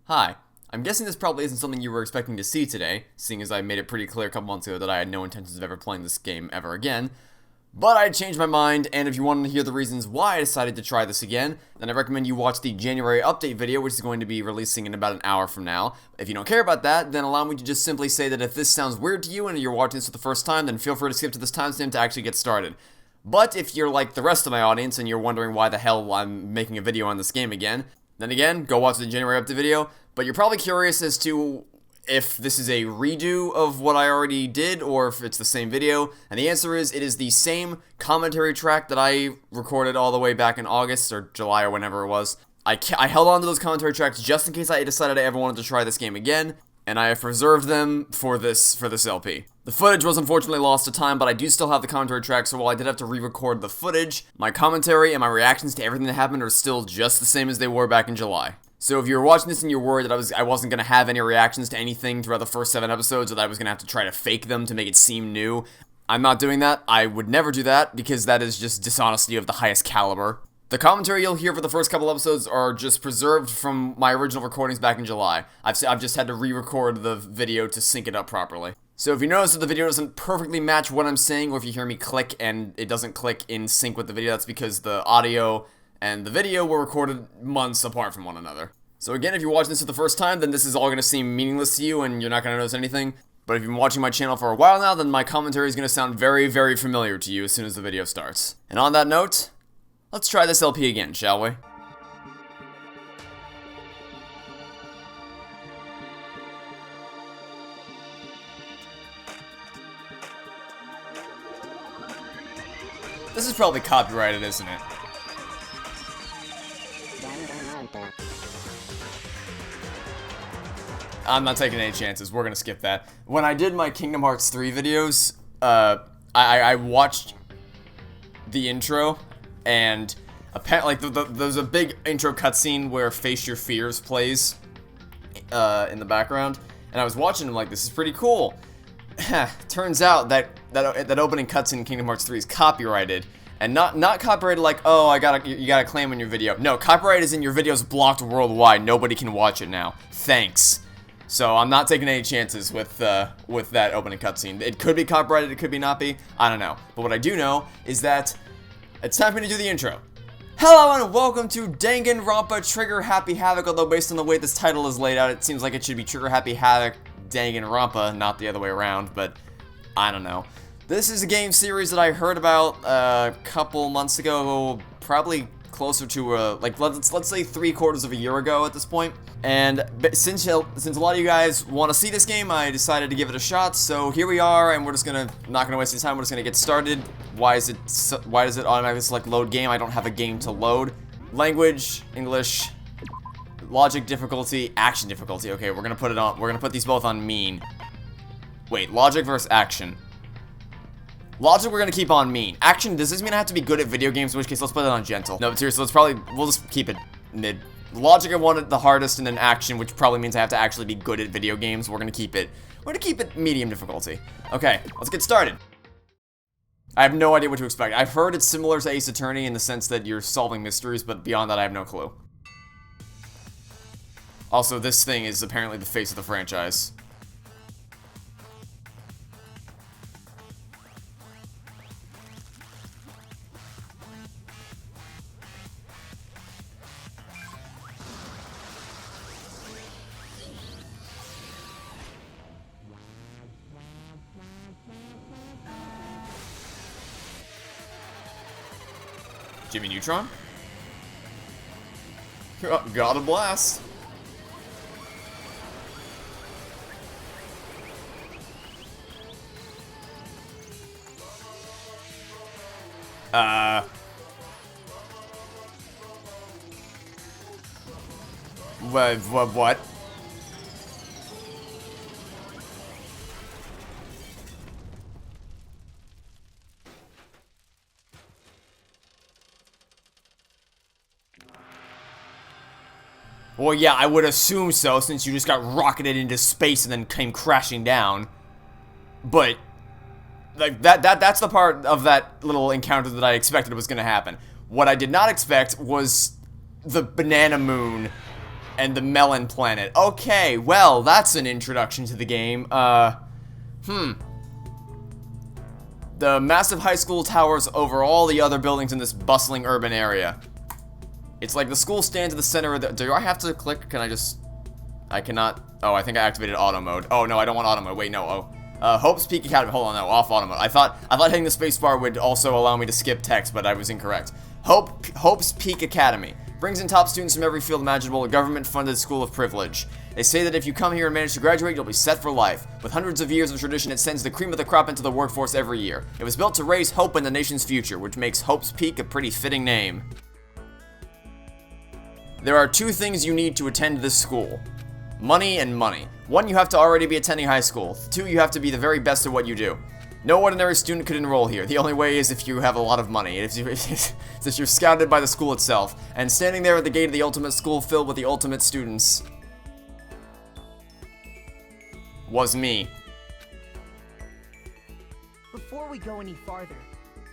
Hi. I'm guessing this probably isn't something you were expecting to see today, seeing as I made it pretty clear a couple months ago that I had no intentions of ever playing this game ever again. But I changed my mind, and if you wanted to hear the reasons why I decided to try this again, then I recommend you watch the January update video, which is going to be releasing in about an hour from now. If you don't care about that, then allow me to just simply say that if this sounds weird to you and you're watching this for the first time, then feel free to skip to this timestamp to actually get started. But if you're like the rest of my audience and you're wondering why the hell I'm making a video on this game again, then again, go watch the January update video. But you're probably curious as to if this is a redo of what I already did or if it's the same video. And the answer is, it is the same commentary track that I recorded all the way back in August or July or whenever it was. I held on to those commentary tracks just in case I decided I ever wanted to try this game again, and I have preserved them for this LP. The footage was unfortunately lost to time, but I do still have the commentary track, so while I did have to re-record the footage, my commentary and my reactions to everything that happened are still just the same as they were back in July. So if you're watching this and you're worried that I wasn't going to have any reactions to anything throughout the first 7 episodes, or that I was going to have to try to fake them to make it seem new, I'm not doing that. I would never do that, because that is just dishonesty of the highest caliber. The commentary you'll hear for the first couple episodes are just preserved from my original recordings back in July. I've just had to re-record the video to sync it up properly. So if you notice that the video doesn't perfectly match what I'm saying, or if you hear me click and it doesn't click in sync with the video, that's because the audio and the video were recorded months apart from one another. So again, if you're watching this for the first time, then this is all going to seem meaningless to you and you're not going to notice anything. But if you've been watching my channel for a while now, then my commentary is going to sound very, very familiar to you as soon as the video starts. And on that note, let's try this LP again, shall we? This is probably copyrighted, isn't it? I'm not taking any chances. We're gonna skip that. When I did my Kingdom Hearts 3 videos, I watched the intro, and apparently, there's a big intro cutscene where Face Your Fears plays in the background, and I was watching and I'm like, this is pretty cool. Turns out that opening cutscene in Kingdom Hearts 3 is copyrighted, and not copyrighted like, oh, you got a claim on your video. No, copyright is in your video's blocked worldwide. Nobody can watch it now. Thanks. So I'm not taking any chances with that opening cutscene. It could be copyrighted, it could be not be. I don't know. But what I do know is that it's time for me to do the intro. Hello and welcome to Danganronpa Trigger Happy Havoc, although based on the way this title is laid out, it seems like it should be Trigger Happy Havoc Danganronpa, not the other way around, but I don't know. This is a game series that I heard about a couple months ago, probably closer to let's say 3/4 of a year ago at this point. And since a lot of you guys want to see this game, I decided to give it a shot. So here we are, and we're just not gonna waste any time. We're just gonna get started. Why does it automatically select load game? I don't have a game to load. Language, English, logic difficulty, action difficulty. Okay, we're gonna put it on. We're gonna put these both on mean. Wait, logic versus action. Logic we're gonna keep on mean. Action, does this mean I have to be good at video games? In which case, let's put it on gentle. No, but seriously, we'll just keep it mid. Logic I wanted the hardest, and then action, which probably means I have to actually be good at video games. We're gonna keep it medium difficulty. Okay, let's get started. I have no idea what to expect. I've heard it's similar to Ace Attorney in the sense that you're solving mysteries, but beyond that I have no clue. Also, this thing is apparently the face of the franchise. Jimmy Neutron? God a blast. What? Well, yeah, I would assume so, since you just got rocketed into space and then came crashing down. But like that's the part of that little encounter that I expected was going to happen. What I did not expect was the banana moon And the Melon Planet. Okay, well, that's an introduction to the game. The massive high school towers over all the other buildings in this bustling urban area. It's like the school stands at the center of the... Do I have to click? Can I just... I cannot... Oh, I think I activated auto mode. Oh, no, I don't want auto mode. Wait, no. Oh. Hope's Peak Academy. Hold on, no. Off auto mode. I thought hitting the spacebar would also allow me to skip text, but I was incorrect. Hope's Peak Academy. Brings in top students from every field imaginable, a government-funded school of privilege. They say that if you come here and manage to graduate, you'll be set for life. With hundreds of years of tradition, it sends the cream of the crop into the workforce every year. It was built to raise hope in the nation's future, which makes Hope's Peak a pretty fitting name. There are 2 things you need to attend this school. Money and money. 1, you have to already be attending high school. 2, you have to be the very best at what you do. No ordinary student could enroll here. The only way is if you have a lot of money. If you're scouted by the school itself. And standing there at the gate of the ultimate school filled with the ultimate students was me. Before we go any farther,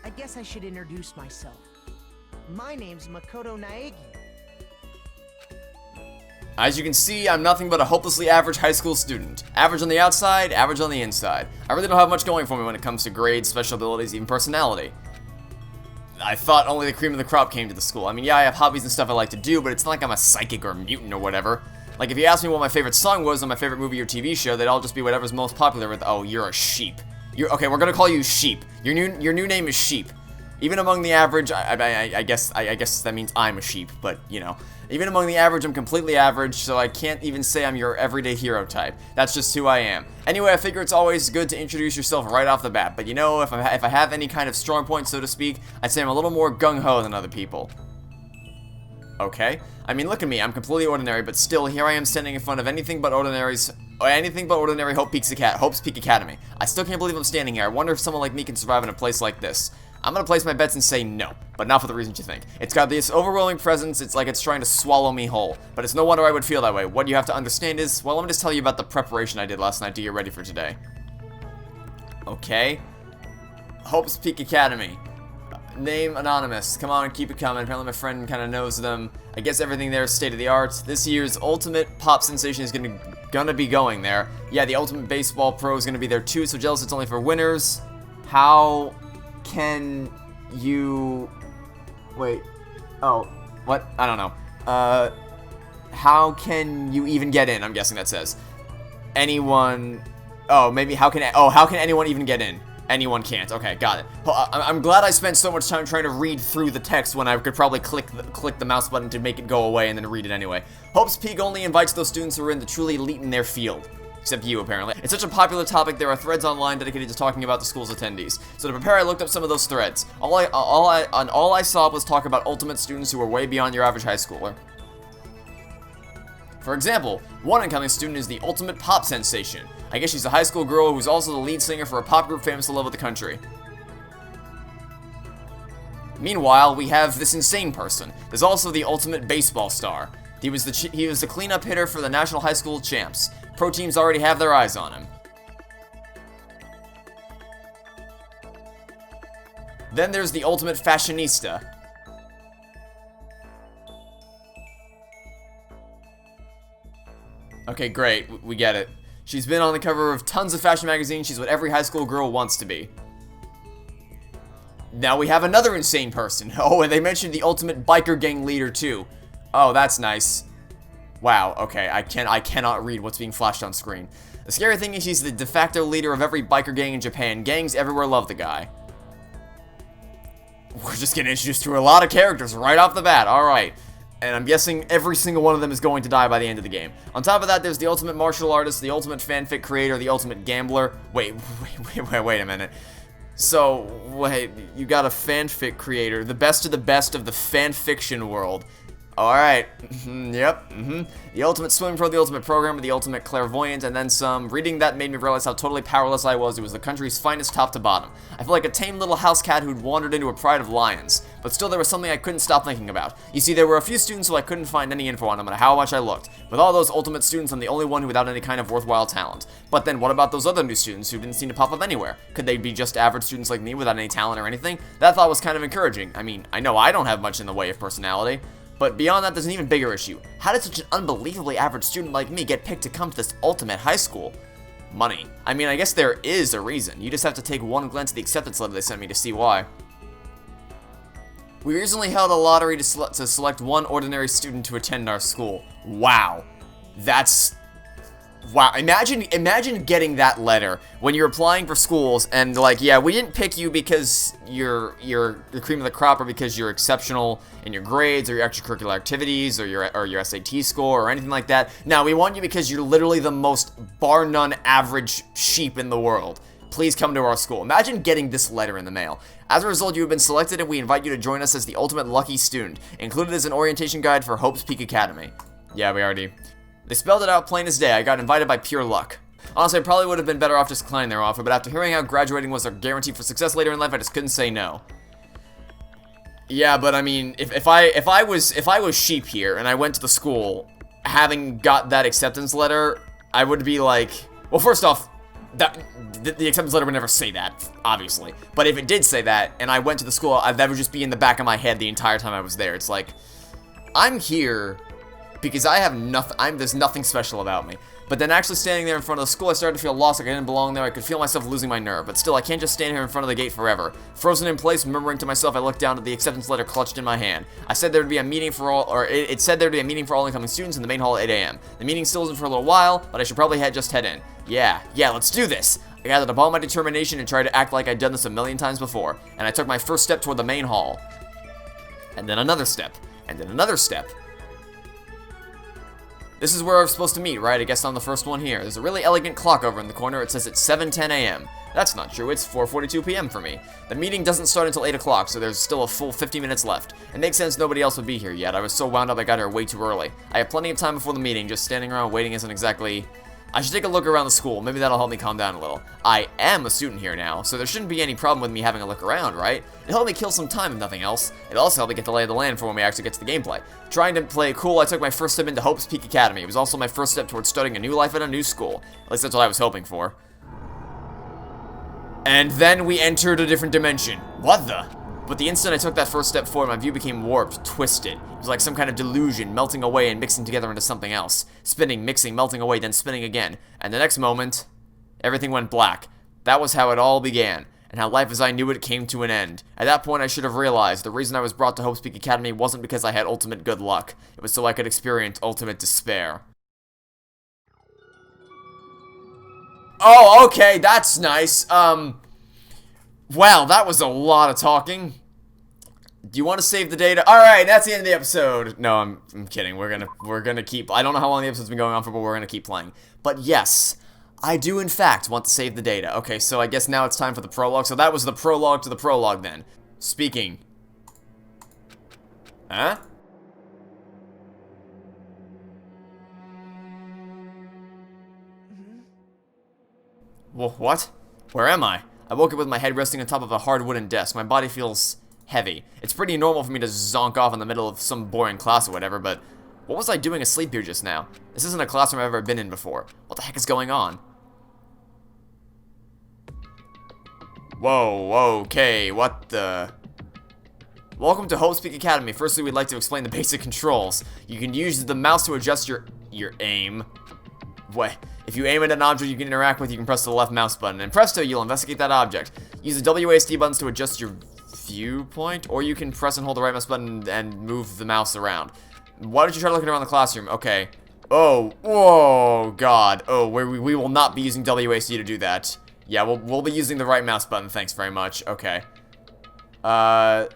I guess I should introduce myself. My name's Makoto Naegi. As you can see, I'm nothing but a hopelessly average high school student. Average on the outside, average on the inside. I really don't have much going for me when it comes to grades, special abilities, even personality. I thought only the cream of the crop came to the school. I mean, yeah, I have hobbies and stuff I like to do, but it's not like I'm a psychic or a mutant or whatever. Like, if you asked me what my favorite song was on my favorite movie or TV show, they'd all just be whatever's most popular with, oh, you're a sheep. Okay, we're gonna call you Sheep. Your new name is Sheep. Even among the average, I guess that means I'm a sheep, but, you know. Even among the average, I'm completely average, so I can't even say I'm your everyday hero type. That's just who I am. Anyway, I figure it's always good to introduce yourself right off the bat, but you know, if I have any kind of strong point, so to speak, I'd say I'm a little more gung-ho than other people. Okay? I mean, look at me, I'm completely ordinary, but still, here I am standing in front of anything but ordinary Hope's Peak Academy. I still can't believe I'm standing here. I wonder if someone like me can survive in a place like this. I'm gonna place my bets and say no, but not for the reasons you think. It's got this overwhelming presence, it's like it's trying to swallow me whole. But it's no wonder I would feel that way. What you have to understand is, well, let me just tell you about the preparation I did last night to get ready for today. Okay. Hope's Peak Academy. Name anonymous. Come on, keep it coming. Apparently my friend kind of knows them. I guess everything there is state-of-the-art. This year's ultimate pop sensation is gonna be going there. Yeah, the ultimate baseball pro is gonna be there too, so jealous it's only for winners. How can you... Wait. Oh. What? I don't know. How can you even get in? I'm guessing that says. Anyone... Oh, maybe how can anyone even get in? Anyone can't. Okay, got it. I'm glad I spent so much time trying to read through the text when I could probably click the mouse button to make it go away and then read it anyway. Hope's Peak only invites those students who are in the truly elite in their field. Except you, apparently. It's such a popular topic, there are threads online dedicated to talking about the school's attendees. So to prepare, I looked up some of those threads. All I saw was talk about ultimate students who were way beyond your average high schooler. For example, one incoming student is the ultimate pop sensation. I guess she's a high school girl who's also the lead singer for a pop group famous all over the country. Meanwhile, we have this insane person. There's also the ultimate baseball star. He was the cleanup hitter for the National High School Champs. Pro teams already have their eyes on him. Then there's the ultimate fashionista. Okay, great. We get it. She's been on the cover of tons of fashion magazines. She's what every high school girl wants to be. Now we have another insane person. Oh, and they mentioned the ultimate biker gang leader too. Oh, that's nice. Wow, okay, I cannot read what's being flashed on screen. The scary thing is he's the de facto leader of every biker gang in Japan. Gangs everywhere love the guy. We're just getting introduced to a lot of characters right off the bat, alright. And I'm guessing every single one of them is going to die by the end of the game. On top of that, there's the ultimate martial artist, the ultimate fanfic creator, the ultimate gambler. Wait a minute. So, wait, you got a fanfic creator, the best of the fanfiction world. Alright, yep, The ultimate swimming pro, the ultimate programmer, the ultimate clairvoyant, and then some. Reading that made me realize how totally powerless I was. It was the country's finest top to bottom. I felt like a tame little house cat who'd wandered into a pride of lions. But still, there was something I couldn't stop thinking about. You see, there were a few students who I couldn't find any info on, no matter how much I looked. With all those ultimate students, I'm the only one without any kind of worthwhile talent. But then, what about those other new students who didn't seem to pop up anywhere? Could they be just average students like me without any talent or anything? That thought was kind of encouraging. I mean, I know I don't have much in the way of personality. But beyond that, there's an even bigger issue. How did such an unbelievably average student like me get picked to come to this ultimate high school? Money. I mean, I guess there is a reason. You just have to take one glance at the acceptance letter they sent me to see why. We recently held a lottery to select one ordinary student to attend our school. Wow. That's... Wow, imagine getting that letter when you're applying for schools and like, yeah, we didn't pick you because you're the cream of the crop or because you're exceptional in your grades or your extracurricular activities or your SAT score or anything like that. No, we want you because you're literally the most bar none average sheep in the world. Please come to our school. Imagine getting this letter in the mail. As a result, you have been selected and we invite you to join us as the ultimate lucky student. Included is an orientation guide for Hope's Peak Academy. Yeah, we already... They spelled it out plain as day. I got invited by pure luck. Honestly, I probably would have been better off just declining their offer, but after hearing how graduating was a guarantee for success later in life, I just couldn't say no. Yeah, but I mean, if I was sheep here and I went to the school, having got that acceptance letter, I would be like, well, first off, the acceptance letter would never say that, obviously. But if it did say that, and I went to the school, that would just be in the back of my head the entire time I was there. It's like, I'm here because I have nothing, there's nothing special about me. But then actually standing there in front of the school, I started to feel lost, like I didn't belong there. I could feel myself losing my nerve. But still, I can't just stand here in front of the gate forever. Frozen in place, murmuring to myself, I looked down at the acceptance letter clutched in my hand. I said there would be a meeting for all, or it said there would be a meeting for all incoming students in the main hall at 8 a.m. The meeting still isn't for a little while, but I should probably just head in. Yeah, let's do this. I gathered up all my determination and tried to act like I'd done this a million times before. And I took my first step toward the main hall. And then another step. And then another step. This is where I'm supposed to meet, right? I guess I'm the first one here. There's a really elegant clock over in the corner. It says it's 7:10 a.m. That's not true. It's 4:42 p.m. for me. The meeting doesn't start until 8 o'clock, so there's still a full 50 minutes left. It makes sense nobody else would be here yet. I was so wound up I got here way too early. I have plenty of time before the meeting. Just standing around waiting isn't exactly... I should take a look around the school. Maybe that'll help me calm down a little. I am a student here now, so there shouldn't be any problem with me having a look around, right? It'll help me kill some time if nothing else. It'll also help me get the lay of the land for when we actually get to the gameplay. Trying to play cool, I took my first step into Hope's Peak Academy. It was also my first step towards starting a new life at a new school. At least that's what I was hoping for. And then we entered a different dimension. What the? But the instant I took that first step forward, my view became warped, twisted. It was like some kind of delusion, melting away and mixing together into something else. Spinning, mixing, melting away, then spinning again. And the next moment, everything went black. That was how it all began, and how life as I knew it came to an end. At that point, I should have realized the reason I was brought to Hope's Peak Academy wasn't because I had ultimate good luck. It was so I could experience ultimate despair. Oh, okay, that's nice. Wow, that was a lot of talking. Do you want to save the data? Alright, that's the end of the episode. No, I'm kidding. We're gonna keep... I don't know how long the episode's been going on for, but we're gonna keep playing. But yes, I do in fact want to save the data. Okay, so I guess now it's time for the prologue. So that was the prologue to the prologue then. Speaking. Huh? Well, what? Where am I? I woke up with my head resting on top of a hard wooden desk. My body feels heavy. It's pretty normal for me to zonk off in the middle of some boring class or whatever, but what was I doing asleep here just now? This isn't a classroom I've ever been in before. What the heck is going on? Whoa, okay, what the... Welcome to Hope's Peak Academy. Firstly, we'd like to explain the basic controls. You can use the mouse to adjust your aim. What? If you aim at an object you can interact with, you can press the left mouse button, and presto, you'll investigate that object. Use the WASD buttons to adjust your viewpoint, or you can press and hold the right mouse button and move the mouse around. Why don't you try looking around the classroom? Okay. Oh, whoa, God. Oh, we will not be using WASD to do that. Yeah, we'll be using the right mouse button, thanks very much. Okay. Why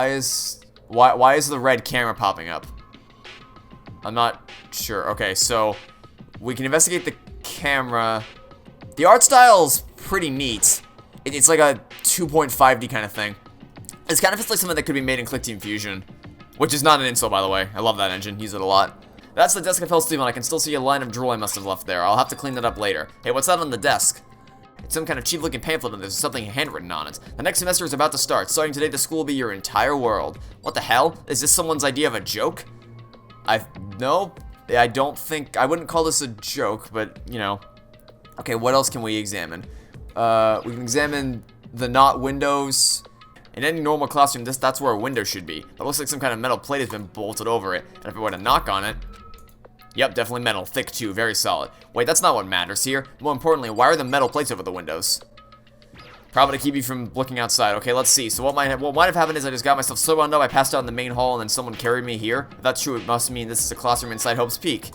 is the red camera popping up? I'm not sure. Okay, so we can investigate the camera. The art style's pretty neat. It's like a 2.5D kind of thing. It's kind of feels like something that could be made in ClickTeam Fusion, which is not an insult, by the way. I love that engine. Use it a lot. That's the desk I fell asleep on. I can still see a line of drool I must have left there. I'll have to clean that up later. Hey, what's that on the desk? It's some kind of cheap-looking pamphlet and there's something handwritten on it. The next semester is about to start. Starting today, the school will be your entire world. What the hell? Is this someone's idea of a joke? No, I don't think, I wouldn't call this a joke, but, you know. Okay, what else can we examine? We can examine the not windows In any normal classroom, that's where a window should be. But it looks like some kind of metal plate has been bolted over it. And if I were to knock on it... Yep, definitely metal. Thick too, very solid. Wait, that's not what matters here. More importantly, why are the metal plates over the windows? Probably to keep you from looking outside. Okay, let's see. So what might have happened is I just got myself so wound up, I passed out in the main hall, and then someone carried me here. If that's true, it must mean this is a classroom inside Hope's Peak.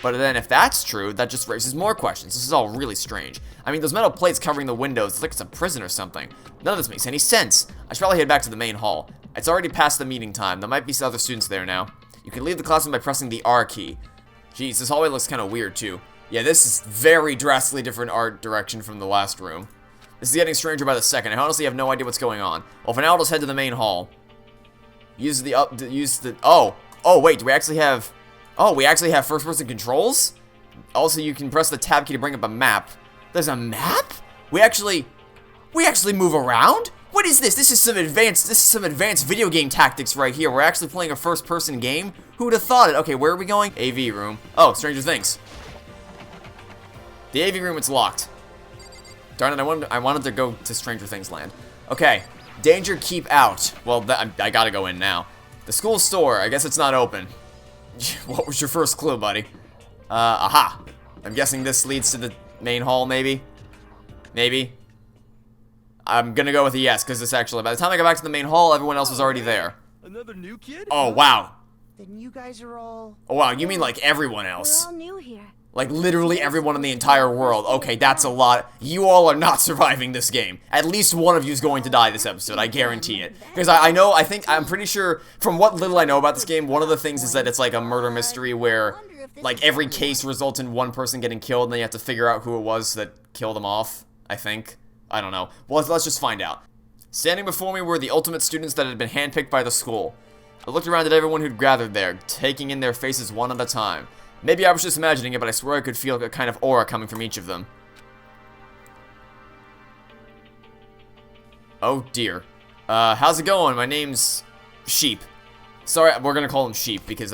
But then if that's true, that just raises more questions. This is all really strange. I mean, those metal plates covering the windows, it's like it's a prison or something. None of this makes any sense. I should probably head back to the main hall. It's already past the meeting time. There might be some other students there now. You can leave the classroom by pressing the R key. Jeez, this hallway looks kind of weird too. Yeah, this is very drastically different art direction from the last room. This is getting stranger by the second. I honestly have no idea what's going on. Well, for now, I'll just head to the main hall. Oh, wait, do we actually have... Oh, we actually have first-person controls? Also, you can press the tab key to bring up a map. There's a map? We actually move around? What is this? This is some advanced video game tactics right here. We're actually playing a first-person game? Who would have thought it? Okay, where are we going? AV room. Oh, Stranger Things. The AV room, it's locked. Darn it, I wanted to go to Stranger Things land. Okay, danger, keep out. Well, I gotta go in now. The school store, I guess it's not open. What was your first clue, buddy? Aha. I'm guessing this leads to the main hall, maybe? Maybe? I'm gonna go with a yes, because this actually, by the time I got back to the main hall, everyone else was already there. Another new kid? Oh, wow. Then you guys are all... Oh, wow, you mean like everyone else? We're all new here. Like literally everyone in the entire world. Okay, that's a lot. You all are not surviving this game. At least one of you is going to die this episode, I guarantee it. Because I'm pretty sure, from what little I know about this game, one of the things is that it's like a murder mystery where, like, every case results in one person getting killed, and then you have to figure out who it was that killed them off, I think. I don't know. Well, let's just find out. Standing before me were the ultimate students that had been handpicked by the school. I looked around at everyone who'd gathered there, taking in their faces one at a time. Maybe I was just imagining it, but I swear I could feel a kind of aura coming from each of them. Oh dear. How's it going? My name's Sheep. Sorry, we're gonna call him Sheep because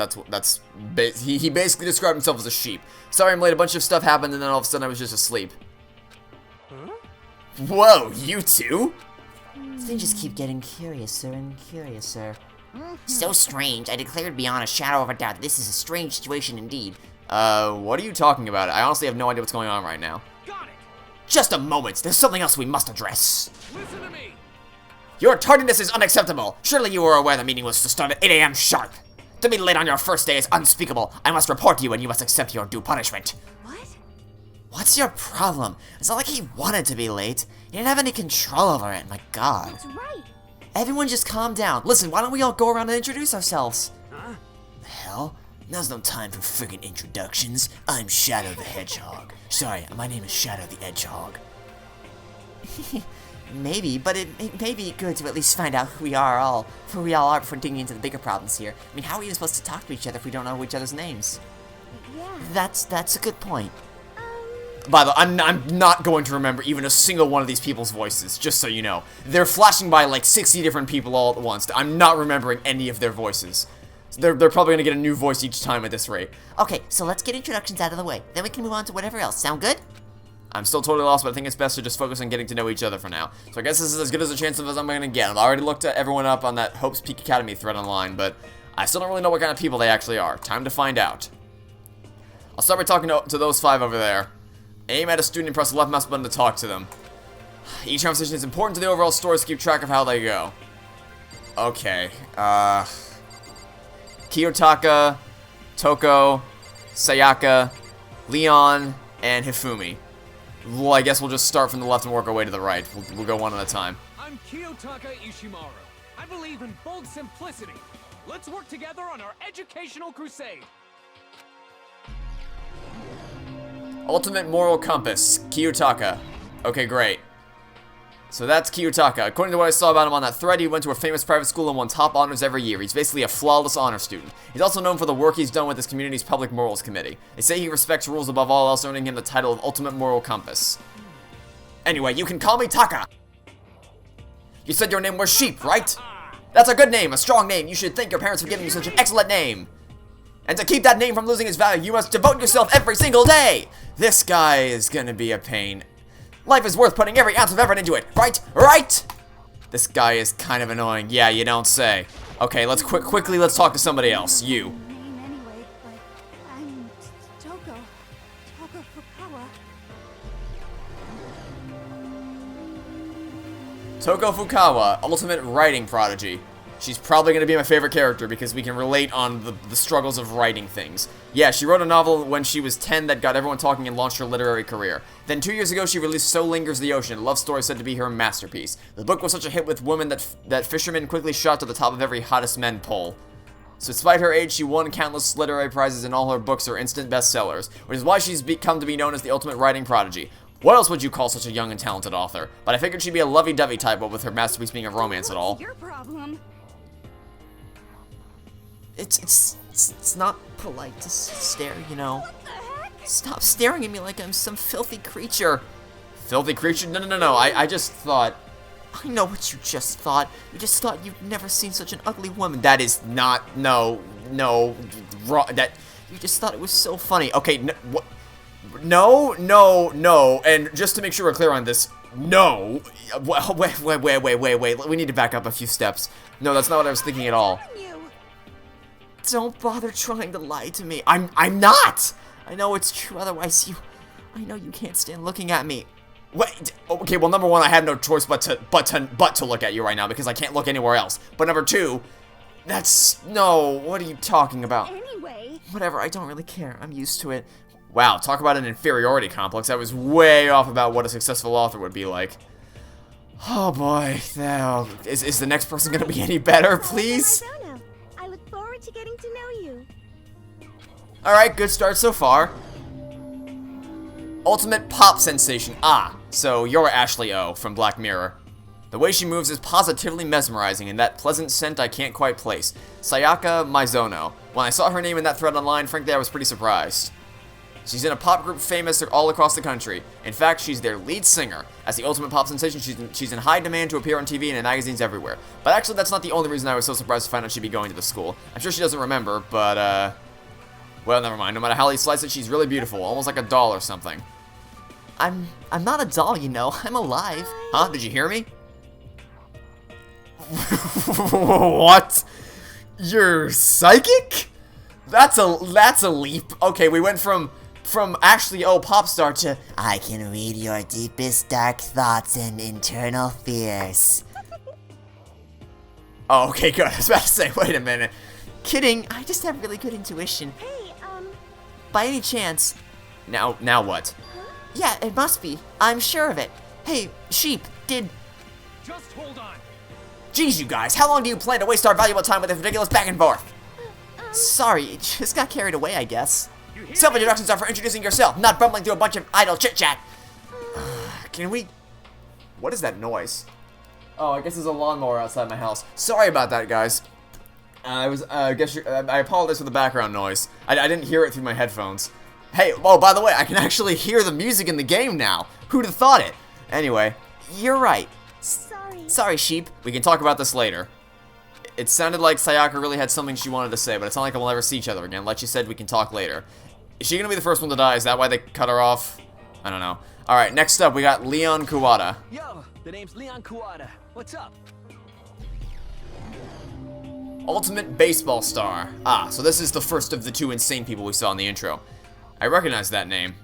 he basically described himself as a sheep. Sorry I'm late, a bunch of stuff happened and then all of a sudden I was just asleep. Huh? Whoa, you two? Things just keep getting curiouser and curiouser. So strange, I declared beyond a shadow of a doubt that this is a strange situation indeed. What are you talking about? I honestly have no idea what's going on right now. Got it! Just a moment, there's something else we must address. Listen to me! Your tardiness is unacceptable. Surely you were aware the meeting was to start at 8 AM sharp. To be late on your first day is unspeakable. I must report to you and you must accept your due punishment. What? What's your problem? It's not like he wanted to be late. He didn't have any control over it, my god. That's right. Everyone just calm down. Listen, why don't we all go around and introduce ourselves? Huh? The hell? Now's no time for friggin' introductions. I'm Shadow the Hedgehog. Sorry, my name is Shadow the Hedgehog. Maybe, but it may be good to at least find out who we all are before digging into the bigger problems here. I mean, how are we even supposed to talk to each other if we don't know each other's names? Yeah. That's a good point. By the way, I'm not going to remember even a single one of these people's voices, just so you know. They're flashing by like 60 different people all at once. I'm not remembering any of their voices. So they're probably going to get a new voice each time at this rate. Okay, so let's get introductions out of the way. Then we can move on to whatever else. Sound good? I'm still totally lost, but I think it's best to just focus on getting to know each other for now. So I guess this is as good as a chance as I'm going to get. I've already looked at everyone up on that Hope's Peak Academy thread online, but I still don't really know what kind of people they actually are. Time to find out. I'll start by talking to those 5 over there. Aim at a student and press the left mouse button to talk to them. Each conversation is important to the overall story, so keep track of how they go. Okay, Kiyotaka, Toko, Sayaka, Leon, and Hifumi. Well, I guess we'll just start from the left and work our way to the right. We'll go one at a time. I'm Kiyotaka Ishimaru. I believe in bold simplicity. Let's work together on our educational crusade. Ultimate Moral Compass, Kiyotaka. Okay, great. So that's Kiyotaka. According to what I saw about him on that thread, he went to a famous private school and won top honors every year. He's basically a flawless honor student. He's also known for the work he's done with his community's public morals committee. They say he respects rules above all else, earning him the title of Ultimate Moral Compass. Anyway, you can call me Taka. You said your name was Sheep, right? That's a good name, a strong name. You should thank your parents for giving you such an excellent name. And to keep that name from losing its value, you must devote yourself every single day. This guy is gonna be a pain. Life is worth putting every ounce of effort into it, right? Right? This guy is kind of annoying. Yeah, you don't say. Okay, let's quickly let's talk to somebody else. You. Name anyway, but I'm Toko Fukawa. Toko Fukawa, ultimate writing prodigy. She's probably going to be my favorite character because we can relate on the struggles of writing things. Yeah, she wrote a novel when she was 10 that got everyone talking and launched her literary career. Then 2 years ago, she released So Lingers the Ocean, a love story said to be her masterpiece. The book was such a hit with women that fishermen quickly shot to the top of every hottest men poll. So despite her age, she won countless literary prizes and all her books are instant bestsellers, which is why she's come to be known as the ultimate writing prodigy. What else would you call such a young and talented author? But I figured she'd be a lovey-dovey type, but with her masterpiece being a romance at all. Your problem. It's not polite to stare, you know. What the heck? Stop staring at me like I'm some filthy creature. Filthy creature? No. I just thought... I know what you just thought. You just thought you'd never seen such an ugly woman. That is not... No. That... You just thought it was so funny. Okay, what? No. And just to make sure we're clear on this, no. Wait. We need to back up a few steps. No, that's not what I was thinking at all. You. Don't bother trying to lie to me. I'm not! I know it's true, otherwise I know you can't stand looking at me. Wait, okay, well, number one, I have no choice but to look at you right now because I can't look anywhere else. But number two, no, what are you talking about? Anyway. Whatever, I don't really care. I'm used to it. Wow, talk about an inferiority complex. I was way off about what a successful author would be like. Oh boy, now, is the next person gonna be any better, please? I don't know. I look forward to getting to know you. Alright, good start so far. Ultimate pop sensation. Ah, so you're Ashley O from Black Mirror. The way she moves is positively mesmerizing, and that pleasant scent I can't quite place. Sayaka Mizono. When I saw her name in that thread online, frankly I was pretty surprised. She's in a pop group famous all across the country. In fact, she's their lead singer. As the ultimate pop sensation, she's in high demand to appear on TV and in magazines everywhere. But actually, that's not the only reason I was so surprised to find out she'd be going to the school. I'm sure she doesn't remember, but, well, never mind. No matter how you slice it, she's really beautiful. Almost like a doll or something. I'm not a doll, you know. I'm alive. Huh? Did you hear me? What? You're psychic? That's a leap. Okay, we went from Ashley O pop star to I can read your deepest dark thoughts and internal fears. Oh, okay, good. I was about to say, wait a minute. Kidding, I just have really good intuition. Hey, By any chance... Now what? Yeah, it must be. I'm sure of it. Hey, Sheep, Just hold on. Geez, you guys, how long do you plan to waste our valuable time with this ridiculous back and forth? Sorry, it just got carried away, I guess. You hear me? Self-introductions are for introducing yourself, not bumbling through a bunch of idle chit-chat. Can we... What is that noise? Oh, I guess there's a lawnmower outside my house. Sorry about that, guys. I apologize for the background noise. I didn't hear it through my headphones. Hey, oh, by the way, I can actually hear the music in the game now. Who'd have thought it? Anyway, You're right. sorry, Sheep. we can talk about this later. It sounded like Sayaka really had something she wanted to say, but it's not like we'll ever see each other again. Like she said, we can talk later. Is she gonna be the first one to die? Is that why they cut her off? I don't know. Alright, next up, we got Leon Kuwata. Yo, the name's Leon Kuwata. What's up? Ultimate baseball star. Ah, so this is the first of the two insane people we saw in the intro. I recognize that name.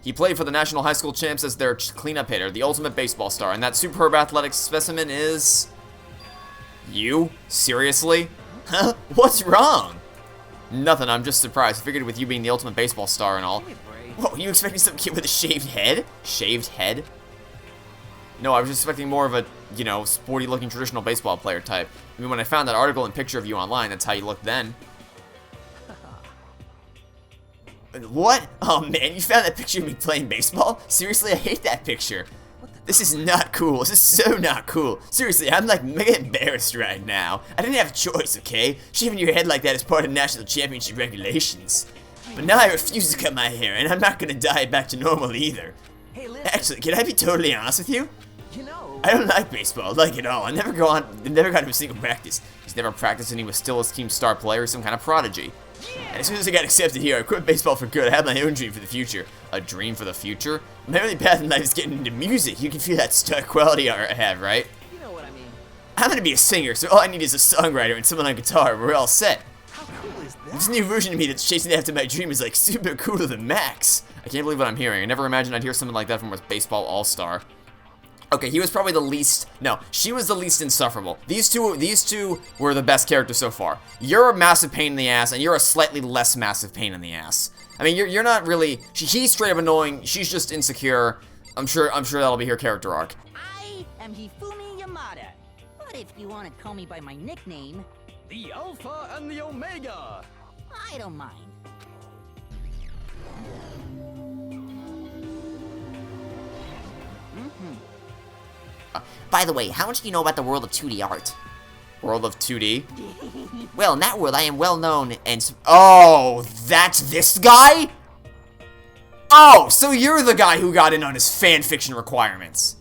He played for the National High School Champs as their cleanup hitter, the ultimate baseball star, and that superb athletic specimen is... You? Seriously? Huh? What's wrong? Nothing, I'm just surprised. I figured with you being the ultimate baseball star and all. Whoa, you expecting some kid with a shaved head? Shaved head? No, I was just expecting more of a, you know, sporty-looking traditional baseball player type. I mean, when I found that article and picture of you online, that's how you looked then. What? Oh man, you found that picture of me playing baseball? Seriously, I hate that picture. This is not cool. This is so not cool. Seriously, I'm like mega embarrassed right now. I didn't have a choice, okay? Shaving your head like that is part of national championship regulations. But now I refuse to cut my hair, and I'm not gonna dye it back to normal either. Hey, listen. Actually, can I be totally honest with you? You know. I don't like baseball, like at all. I never got to a single practice. He's never practiced and he was still his team's star player, some kind of prodigy. And as soon as I got accepted here, I quit baseball for good. I had my own dream for the future. A dream for the future? My only path in life is getting into music. You can feel that star quality I have, right? You know what I I'm gonna be a singer, so all I need is a songwriter and someone on guitar. We're all set. How cool is that? This new version of me that's chasing after my dream is like super cool to the max. I can't believe what I'm hearing. I never imagined I'd hear something like that from a baseball all-star. Okay, he was probably the least. No, she was the least insufferable. These two were the best characters so far. You're a massive pain in the ass, and you're a slightly less massive pain in the ass. I mean, you're not really. He's straight up annoying. She's just insecure. I'm sure that'll be her character arc. I am Hifumi Yamada. But if you want to call me by my nickname, The Alpha and the Omega. I don't mind. By the way, how much do you know about the world of 2D art? World of 2D. Well, in that world, I am well known and... Oh, that's this guy? Oh, so you're the guy who got in on his fanfiction requirements.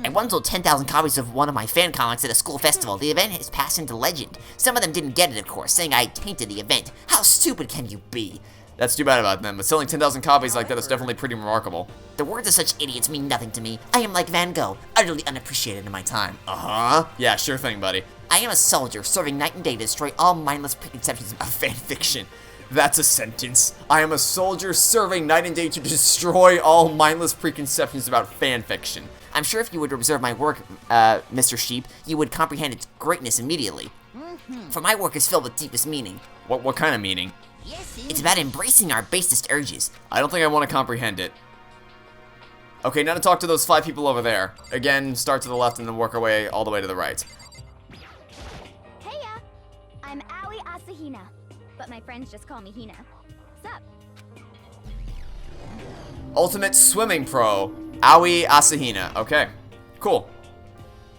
I once sold 10,000 copies of one of my fan comics at a school festival. The event has passed into legend. Some of them didn't get it, of course, saying I tainted the event. How stupid can you be? That's too bad about them, but selling 10,000 copies like that is definitely pretty remarkable. The words of such idiots mean nothing to me. I am like Van Gogh, utterly unappreciated in my time. Uh-huh. Yeah, sure thing, buddy. I am a soldier, serving night and day to destroy all mindless preconceptions about Fanfiction. That's a sentence. I am a soldier serving night and day to destroy all mindless preconceptions about fanfiction. I'm sure if you were to observe my work, Mr. Sheep, you would comprehend its greatness immediately. For my work is filled with deepest meaning. What kind of meaning? It's about embracing our basest urges. I don't think I want to comprehend it. Okay, now to talk to those 5 people over there. Again, start to the left and then work our way all the way to the right. Heya! I'm Aoi Asahina, but my friends just call me Hina. Sup? Ultimate Swimming Pro, Aoi Asahina. Okay, cool.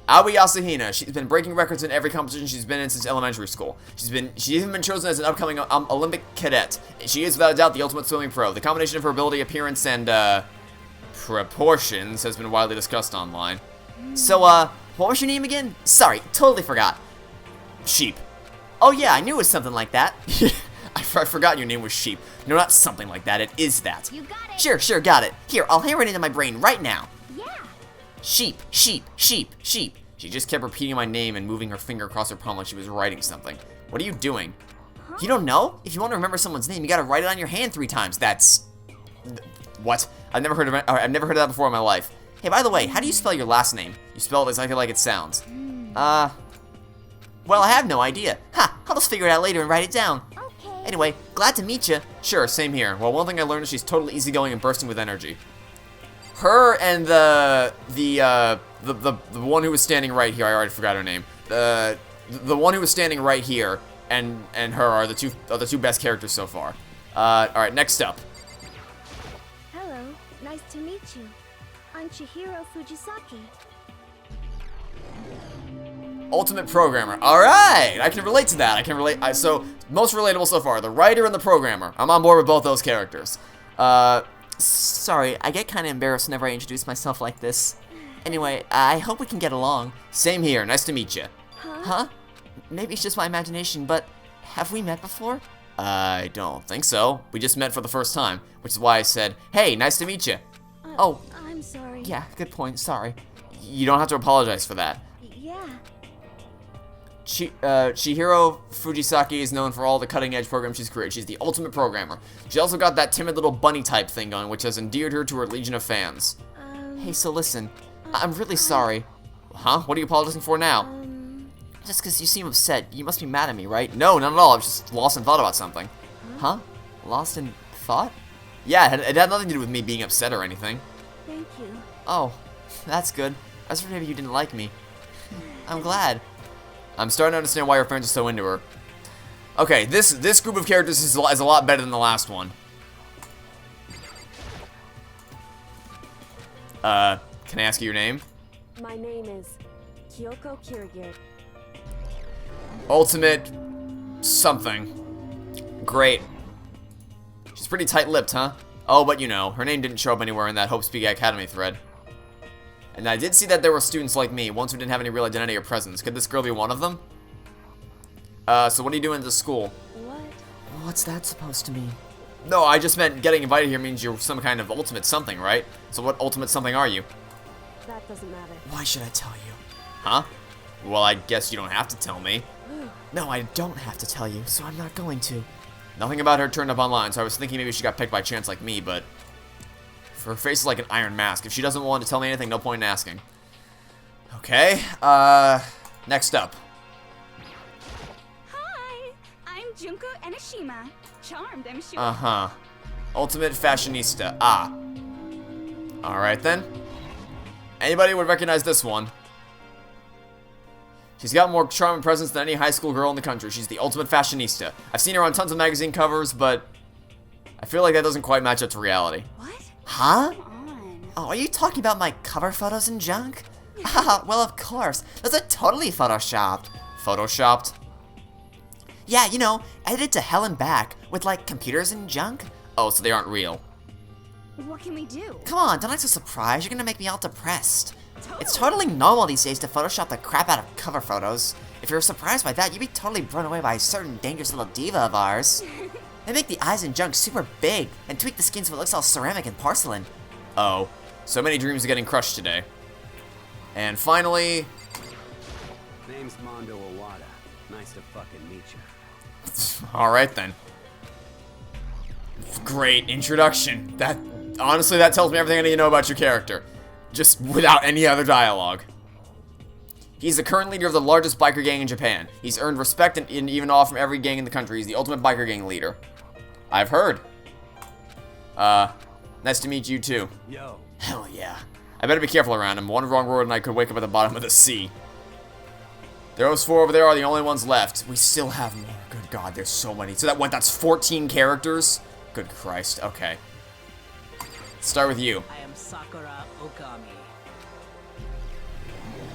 Aoi Asahina, she's been breaking records in every competition she's been in since elementary school. She's even been chosen as an upcoming Olympic cadet. She is without a doubt the ultimate swimming pro. The combination of her ability, appearance, and proportions has been widely discussed online. So, what was your name again? Sorry, totally forgot. Sheep. Oh yeah, I knew it was something like that. I forgot your name was Sheep. No, not something like that. It is that. You got it! Sure, got it. Here, I'll hammer it into my brain right now. Yeah! Sheep, sheep, sheep, sheep. She just kept repeating my name and moving her finger across her palm like she was writing something. What are you doing? You don't know? If you want to remember someone's name, you gotta write it on your hand 3 times. That's... What? I've never heard of that before in my life. Hey, by the way, how do you spell your last name? You spell it exactly like it sounds. Well, I have no idea. Ha! I'll just figure it out later and write it down. Okay. Anyway, glad to meet you. Sure, same here. Well, one thing I learned is she's totally easygoing and bursting with energy. Her and the one who was standing right here, I already forgot her name. The one who was standing right here and her are the two best characters so far. All right, next up. Hello, nice to meet you. I'm Chihiro Fujisaki. Ultimate programmer. All right, I can relate to that. I can relate. So most relatable so far, the writer and the programmer. I'm on board with both those characters. Sorry, I get kind of embarrassed whenever I introduce myself like this. Anyway, I hope we can get along. Same here. Nice to meet you. Huh? Maybe it's just my imagination, but have we met before? I don't think so. We just met for the first time, which is why I said, "Hey, nice to meet you." Oh, I'm sorry. yeah, good point. Sorry. You don't have to apologize for that. Yeah. Chihiro Fujisaki is known for all the cutting-edge programs she's created. She's the ultimate programmer. She also got that timid little bunny type thing going, which has endeared her to her legion of fans. Hey, so listen, I'm really sorry. Huh? What are you apologizing for now? Just because you seem upset, you must be mad at me, right? No, not at all. I was just lost in thought about something. Huh? Lost in thought? Yeah, it had nothing to do with me being upset or anything. Thank you. Oh, that's good. I was afraid maybe you didn't like me. I'm glad. I'm starting to understand why your friends are so into her. Okay, this group of characters is a lot better than the last one. Can I ask you your name? My name is Kyoko Kirigiri. Ultimate something. Great. She's pretty tight-lipped, huh? Oh, but you know, her name didn't show up anywhere in that Hope Speak Academy thread. And I did see that there were students like me, ones who didn't have any real identity or presence. Could this girl be one of them? So what are you doing at the school? What? What's that supposed to mean? No, I just meant getting invited here means you're some kind of ultimate something, right? So what ultimate something are you? That doesn't matter. Why should I tell you? Huh? Well, I guess you don't have to tell me. No, I don't have to tell you, so I'm not going to. Nothing about her turned up online, so I was thinking maybe she got picked by chance like me, but... her face is like an iron mask. If she doesn't want to tell me anything, no point in asking. Okay, next up. Hi, I'm Junko Enoshima. Charmed, I'm sure. Uh-huh. Ultimate fashionista. Ah. Alright then. Anybody would recognize this one. She's got more charm and presence than any high school girl in the country. She's the ultimate fashionista. I've seen her on tons of magazine covers, but I feel like that doesn't quite match up to reality. What? Huh? Come on. Oh, are you talking about my cover photos and junk? Haha, well, of course. Those are totally photoshopped. Photoshopped? Yeah, you know, edited to hell and back with, like, computers and junk. Oh, so they aren't real. What can we do? Come on, don't act so surprised. You're gonna make me all depressed. It's totally normal these days to Photoshop the crap out of cover photos. If you're surprised by that, you'd be totally blown away by a certain dangerous little diva of ours. They make the eyes and junk super big and tweak the skin so it looks all ceramic and porcelain. Oh. So many dreams are getting crushed today. And finally... Name's Mondo Owada. Nice to fucking meet you. Alright then. Great introduction. Honestly, that tells me everything I need to know about your character. Just without any other dialogue. He's the current leader of the largest biker gang in Japan. He's earned respect and even awe from every gang in the country. He's the ultimate biker gang leader. I've heard. Nice to meet you too. Yo. Hell yeah. I better be careful around him. One wrong word and I could wake up at the bottom of the sea. Those four over there are the only ones left. We still have more. Good God, there's so many. So that's 14 characters? Good Christ, okay. Let's start with you. I am Sakura Okami.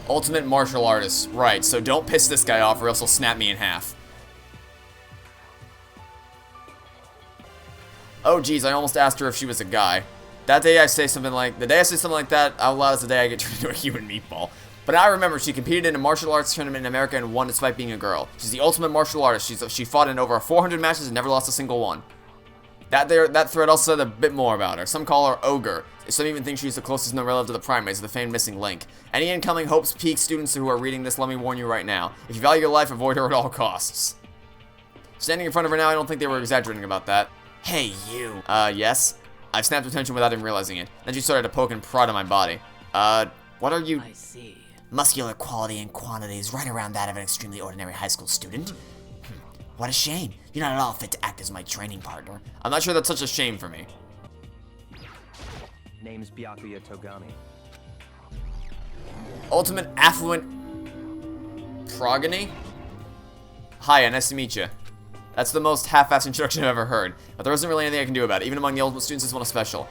Ultimate martial artist. Right, so don't piss this guy off or else he'll snap me in half. Oh geez, I almost asked her if she was a guy. The day I say something like that out loud is the day I get turned into a human meatball. But I remember she competed in a martial arts tournament in America and won despite being a girl. She's the ultimate martial artist. She fought in over 400 matches and never lost a single one. That thread also said a bit more about her. Some call her Ogre. Some even think she's the closest known relative to the primates, the famed missing link. Any incoming Hopes Peak students who are reading this, let me warn you right now. If you value your life, avoid her at all costs. Standing in front of her now, I don't think they were exaggerating about that. Hey, you. Yes? I've snapped attention without even realizing it. Then she started to poke and prod on my body. What are you... I see. Muscular quality and quantity is right around that of an extremely ordinary high school student. What a shame. You're not at all fit to act as my training partner. I'm not sure that's such a shame for me. Name's Byakuya Togami. Ultimate affluent... progeny? Hi, nice to meet you. That's the most half-assed introduction I've ever heard. But there isn't really anything I can do about it. Even among the ultimate students, this one is special.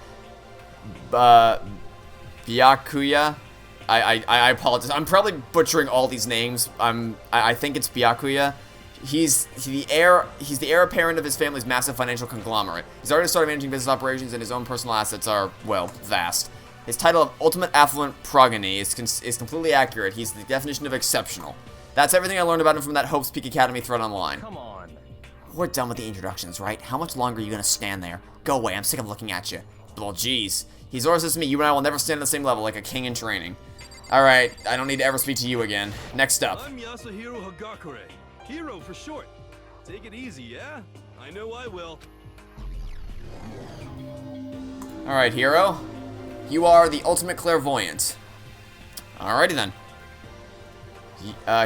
Byakuya? I apologize. I'm probably butchering all these names. I think it's Byakuya. He's the heir apparent of his family's massive financial conglomerate. He's already started managing business operations and his own personal assets are, well, vast. His title of Ultimate Affluent Progeny is completely accurate. He's the definition of exceptional. That's everything I learned about him from that Hope's Peak Academy thread online. Come on. We're done with the introductions, right? How much longer are you gonna stand there? Go away, I'm sick of looking at you. Well, geez. He's orders this to me. You and I will never stand on the same level like a king in training. Alright, I don't need to ever speak to you again. Next up. I'm Yasuhiro Hagakure. Hero for short. Take it easy, yeah? I know I will. Alright, Hero. You are the ultimate clairvoyant. Alrighty then.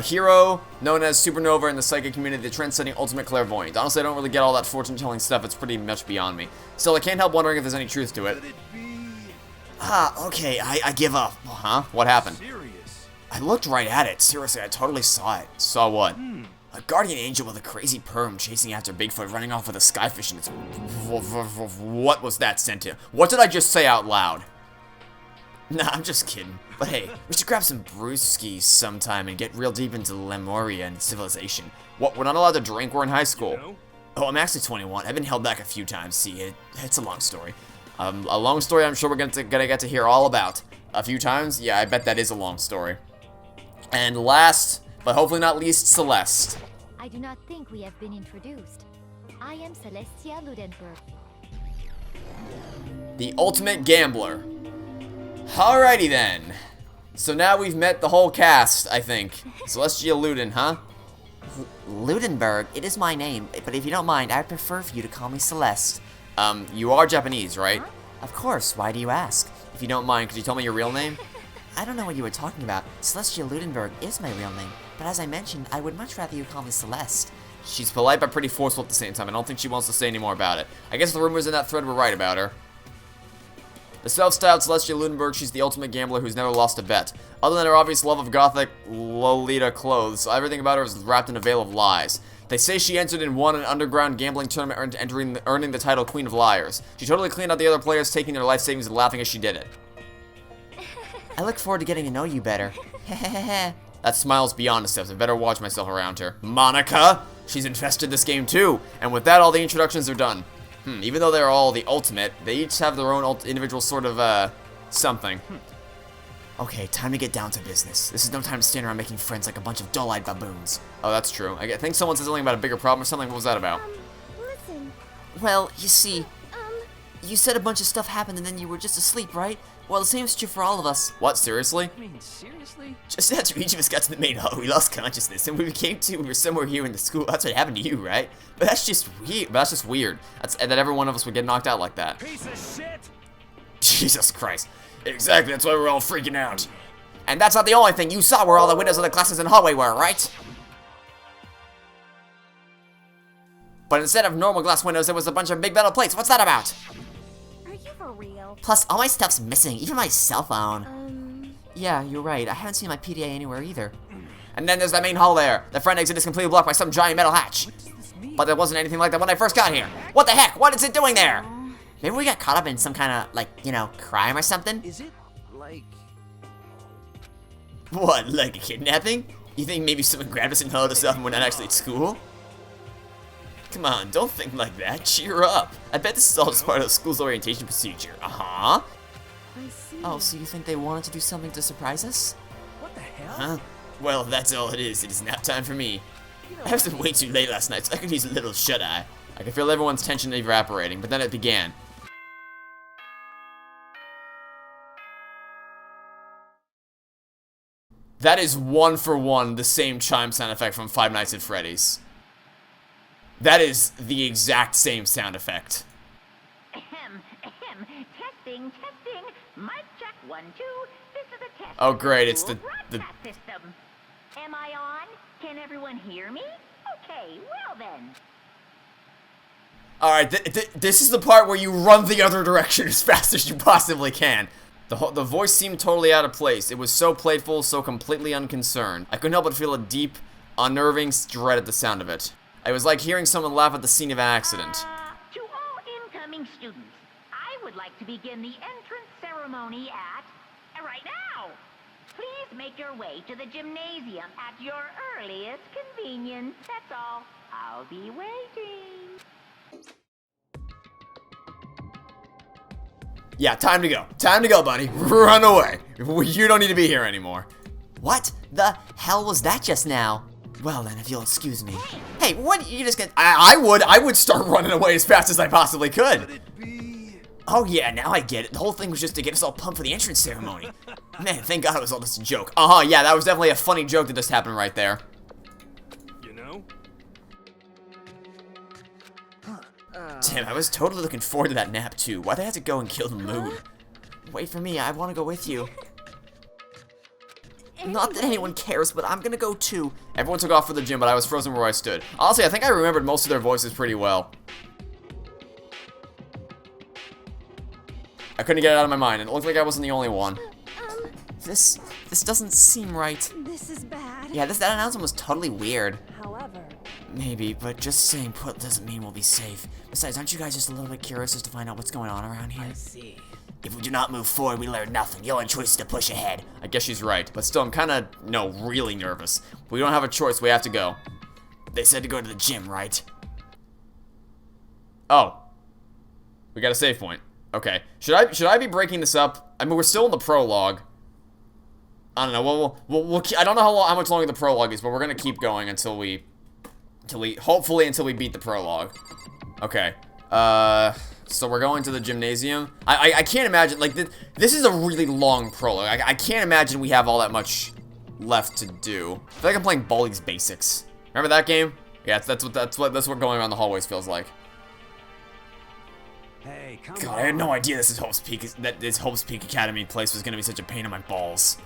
Hero, known as Supernova in the psychic community, the trend-setting ultimate clairvoyant. Honestly, I don't really get all that fortune-telling stuff. It's pretty much beyond me. Still, I can't help wondering if there's any truth to it. Let it be Okay, I give up. Huh? What happened? serious. I looked right at it. Seriously, I totally saw it. Saw what? A guardian angel with a crazy perm chasing after Bigfoot running off with a skyfish in its... What was that sent to? What did I just say out loud? Nah, I'm just kidding. But hey, we should grab some brewskis sometime and get real deep into Lemuria and civilization. What? We're not allowed to drink? We're in high school. No? Oh, I'm actually 21. I've been held back a few times. See, it's a long story. A long story I'm sure we're gonna get to hear all about. A few times? Yeah, I bet that is a long story. And last, but hopefully not least, Celeste. I do not think we have been introduced. I am Celestia Ludenberg. The ultimate gambler. Alrighty then. So now we've met the whole cast, I think. Celestia Luden, huh? Ludenberg, it is my name, but if you don't mind, I'd prefer for you to call me Celeste. You are Japanese, right? Of course, why do you ask? If you don't mind, could you tell me your real name? I don't know what you were talking about. Celestia Ludenberg is my real name, but as I mentioned, I would much rather you call me Celeste. She's polite but pretty forceful at the same time. I don't think she wants to say any more about it. I guess the rumors in that thread were right about her. The self-styled Celestia Ludenberg, she's the ultimate gambler who's never lost a bet. Other than her obvious love of gothic Lolita clothes, everything about her is wrapped in a veil of lies. They say she entered and won an underground gambling tournament, earning the title Queen of Liars. She totally cleaned out the other players, taking their life savings and laughing as she did it. I look forward to getting to know you better. That smile's beyond a step. I better watch myself around her. Monica! She's infested this game too. And with that, all the introductions are done. Even though they're all the ultimate, they each have their own individual sort of, something. Okay, time to get down to business. This is no time to stand around making friends like a bunch of dull-eyed baboons. Oh, that's true. I think someone said something about a bigger problem or something. What was that about? Listen. Well, you see, you said a bunch of stuff happened and then you were just asleep, right? Well, the same is true for all of us. What, seriously? I mean, seriously? Just after each of us got to the main hall, we lost consciousness, and we were somewhere here in the school. That's what happened to you, right? But that's just weird. That every one of us would get knocked out like that. Piece of shit! Jesus Christ. Exactly, that's why we're all freaking out. And that's not the only thing. You saw where all the windows of the classes and hallway were, right? But instead of normal glass windows, there was a bunch of big metal plates. What's that about? Are you for real? Plus, all my stuff's missing, even my cell phone. Yeah, you're right. I haven't seen my PDA anywhere either. And then there's that main hall there. The front exit is completely blocked by some giant metal hatch. But there wasn't anything like that when I first got here. What the heck? What is it doing there? Maybe we got caught up in some kind of, like, you know, crime or something? Is it, like... What, like a kidnapping? You think maybe someone grabbed us and held us up and we're not actually at school? Come on, don't think like that. Cheer up. I bet this is all just part of the school's orientation procedure. Uh-huh. I see. Oh, so you think they wanted to do something to surprise us? What the hell? Huh? Well, that's all it is. It is nap time for me. I was way too late last night, so I could use a little shut-eye. I could feel everyone's tension evaporating, but then it began. That is 1-for-1 the same chime sound effect from Five Nights at Freddy's. That is the exact same sound effect. Testing. Mic check 1, 2. This is a test. Oh great, it's the system. Am I on? Can everyone hear me? Okay, well then. Alright, this is the part where you run the other direction as fast as you possibly can. The voice seemed totally out of place. It was so playful, so completely unconcerned. I couldn't help but feel a deep, unnerving dread at the sound of it. It was like hearing someone laugh at the scene of an accident. To all incoming students, I would like to begin the entrance ceremony at... right now! Please make your way to the gymnasium at your earliest convenience. That's all. I'll be waiting. Yeah, time to go. Time to go, buddy. Run away. You don't need to be here anymore. What the hell was that just now? Well then, if you'll excuse me. Hey, what, you just gonna... I would start running away as fast as I possibly could. Oh yeah, now I get it. The whole thing was just to get us all pumped for the entrance ceremony. Man, thank God it was all just a joke. Yeah, that was definitely a funny joke that just happened right there. You know? Damn, I was totally looking forward to that nap too. Why'd I have to go and kill the mood? Wait for me, I want to go with you. Not that anyone cares, but I'm gonna go too. Everyone took off for the gym, but I was frozen where I stood. Honestly, I think I remembered most of their voices pretty well. I couldn't get it out of my mind, and it looked like I wasn't the only one. This doesn't seem right. This is bad. Yeah, that announcement was totally weird. However, Maybe, but just staying put doesn't mean we'll be safe. Besides, aren't you guys just a little bit curious as to find out what's going on around here? I see. If we do not move forward, we learn nothing. The only choice is to push ahead. I guess she's right, but still, I'm kinda, really nervous. We don't have a choice, we have to go. They said to go to the gym, right? Oh. We got a save point. Okay. Should I be breaking this up? I mean, we're still in the prologue. I don't know. I don't know how much longer the prologue is, but we're gonna keep going until we hopefully until we beat the prologue. Okay. So we're going to the gymnasium. I can't imagine, like, this is a really long prologue. I can't imagine we have all that much left to do. I feel like I'm playing Baldi's Basics. Remember that game? Yeah, that's what going around the hallways feels like. Hey, come God, on. I had no idea this Hope's Peak Academy place was gonna be such a pain in my balls.